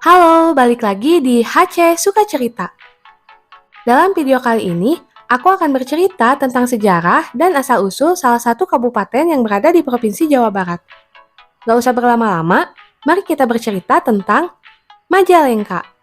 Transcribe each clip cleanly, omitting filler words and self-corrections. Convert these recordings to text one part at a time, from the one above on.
Halo, balik lagi di HC Suka Cerita. Dalam video kali ini, aku akan bercerita tentang sejarah dan asal-usul salah satu kabupaten yang berada di Provinsi Jawa Barat. Gak usah berlama-lama, mari kita bercerita tentang Majalengka.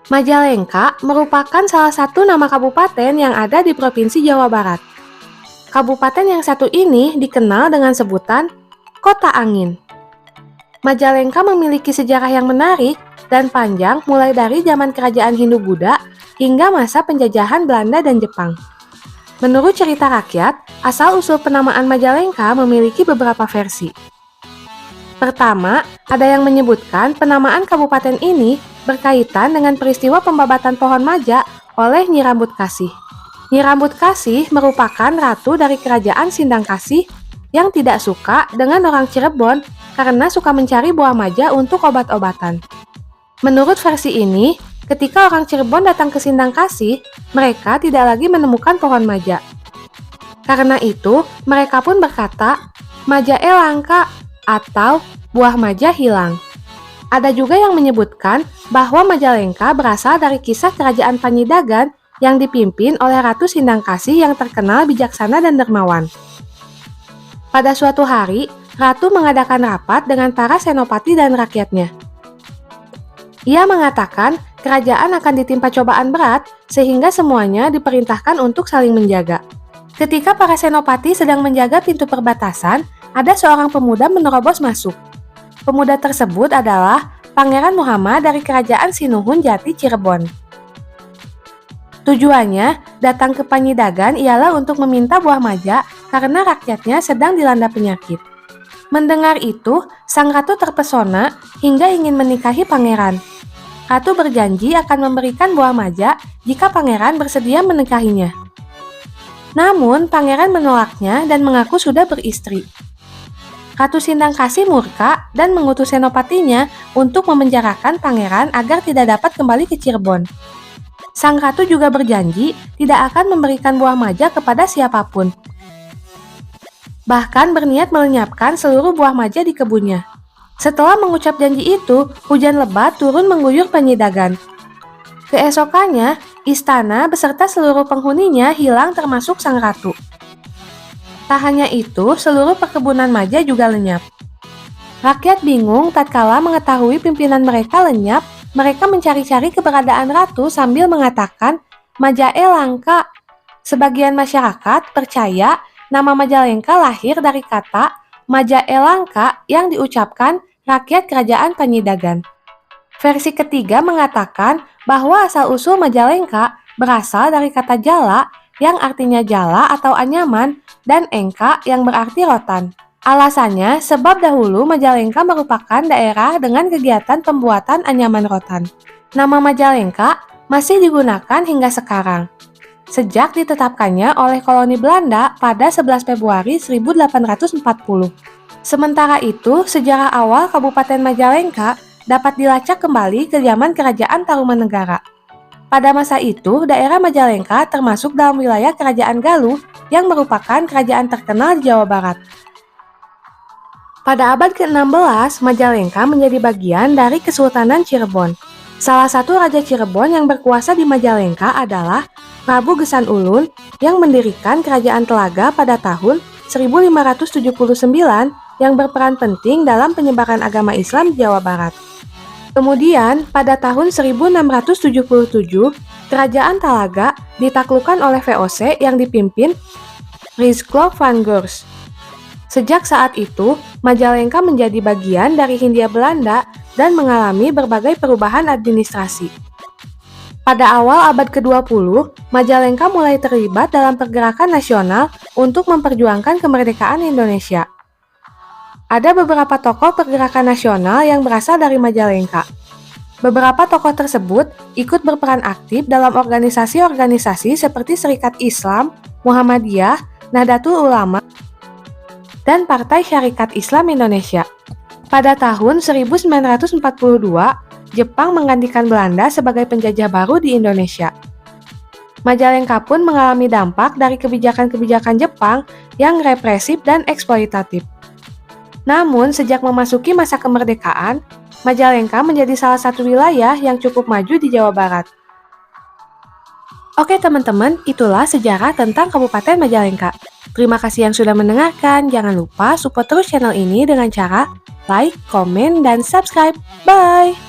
Majalengka merupakan salah satu nama kabupaten yang ada di Provinsi Jawa Barat. Kabupaten yang satu ini dikenal dengan sebutan Kota Angin. Majalengka memiliki sejarah yang menarik dan panjang mulai dari zaman kerajaan Hindu-Buddha hingga masa penjajahan Belanda dan Jepang. Menurut cerita rakyat, asal-usul penamaan Majalengka memiliki beberapa versi. Pertama, ada yang menyebutkan penamaan kabupaten ini berkaitan dengan peristiwa pembabatan pohon maja oleh Nyi Rambut Kasih. Nyi Rambut Kasih merupakan ratu dari kerajaan Sindang Kasih yang tidak suka dengan orang Cirebon karena suka mencari buah maja untuk obat-obatan. Menurut versi ini, ketika orang Cirebon datang ke Sindang Kasih, mereka tidak lagi menemukan pohon maja. Karena itu, mereka pun berkata, "Maja langka" atau buah maja hilang. Ada juga yang menyebutkan bahwa Majalengka berasal dari kisah kerajaan Panyidagan yang dipimpin oleh Ratu Sindang Kasih yang terkenal bijaksana dan dermawan. Pada suatu hari, Ratu mengadakan rapat dengan para senopati dan rakyatnya. Ia mengatakan kerajaan akan ditimpa cobaan berat sehingga semuanya diperintahkan untuk saling menjaga. Ketika para senopati sedang menjaga pintu perbatasan, ada seorang pemuda menerobos masuk. Pemuda tersebut adalah Pangeran Muhammad dari Kerajaan Sinuhun Jati Cirebon. Tujuannya datang ke Panyidagan ialah untuk meminta buah maja karena rakyatnya sedang dilanda penyakit. Mendengar itu, sang ratu terpesona hingga ingin menikahi pangeran. Ratu berjanji akan memberikan buah maja jika pangeran bersedia menikahinya. Namun, pangeran menolaknya dan mengaku sudah beristri. Ratu Sindang Kasih murka dan mengutus senopatinya untuk memenjarakan pangeran agar tidak dapat kembali ke Cirebon. Sang ratu juga berjanji tidak akan memberikan buah maja kepada siapapun. Bahkan berniat melenyapkan seluruh buah maja di kebunnya. Setelah mengucap janji itu, hujan lebat turun mengguyur Panyidagan. Keesokannya, istana beserta seluruh penghuninya hilang termasuk sang ratu. Tak hanya itu, seluruh perkebunan maja juga lenyap. Rakyat bingung tatkala mengetahui pimpinan mereka lenyap, mereka mencari-cari keberadaan ratu sambil mengatakan, "Maja langka." Sebagian masyarakat percaya nama Majalengka lahir dari kata Maja langka yang diucapkan rakyat kerajaan Panyidagan. Versi ketiga mengatakan bahwa asal-usul Majalengka berasal dari kata jala yang artinya jala atau anyaman, dan engka yang berarti rotan. Alasannya sebab dahulu Majalengka merupakan daerah dengan kegiatan pembuatan anyaman rotan. Nama Majalengka masih digunakan hingga sekarang, sejak ditetapkannya oleh koloni Belanda pada 11 Februari 1840. Sementara itu, sejarah awal Kabupaten Majalengka dapat dilacak kembali ke zaman Kerajaan Tarumanegara. Pada masa itu, daerah Majalengka termasuk dalam wilayah Kerajaan Galuh yang merupakan kerajaan terkenal di Jawa Barat. Pada abad ke-16, Majalengka menjadi bagian dari Kesultanan Cirebon. Salah satu raja Cirebon yang berkuasa di Majalengka adalah Prabu Gesan Ulun yang mendirikan Kerajaan Telaga pada tahun 1579 yang berperan penting dalam penyebaran agama Islam di Jawa Barat. Kemudian, pada tahun 1677, Kerajaan Talaga ditaklukkan oleh VOC yang dipimpin Rizklo van Gors. Sejak saat itu, Majalengka menjadi bagian dari Hindia Belanda dan mengalami berbagai perubahan administrasi. Pada awal abad ke-20, Majalengka mulai terlibat dalam pergerakan nasional untuk memperjuangkan kemerdekaan Indonesia. Ada beberapa tokoh pergerakan nasional yang berasal dari Majalengka. Beberapa tokoh tersebut ikut berperan aktif dalam organisasi-organisasi seperti Serikat Islam, Muhammadiyah, Nahdlatul Ulama, dan Partai Syarikat Islam Indonesia. Pada tahun 1942, Jepang menggantikan Belanda sebagai penjajah baru di Indonesia. Majalengka pun mengalami dampak dari kebijakan-kebijakan Jepang yang represif dan eksploitatif. Namun, sejak memasuki masa kemerdekaan, Majalengka menjadi salah satu wilayah yang cukup maju di Jawa Barat. Oke teman-teman, itulah sejarah tentang Kabupaten Majalengka. Terima kasih yang sudah mendengarkan. Jangan lupa support terus channel ini dengan cara like, komen, dan subscribe. Bye!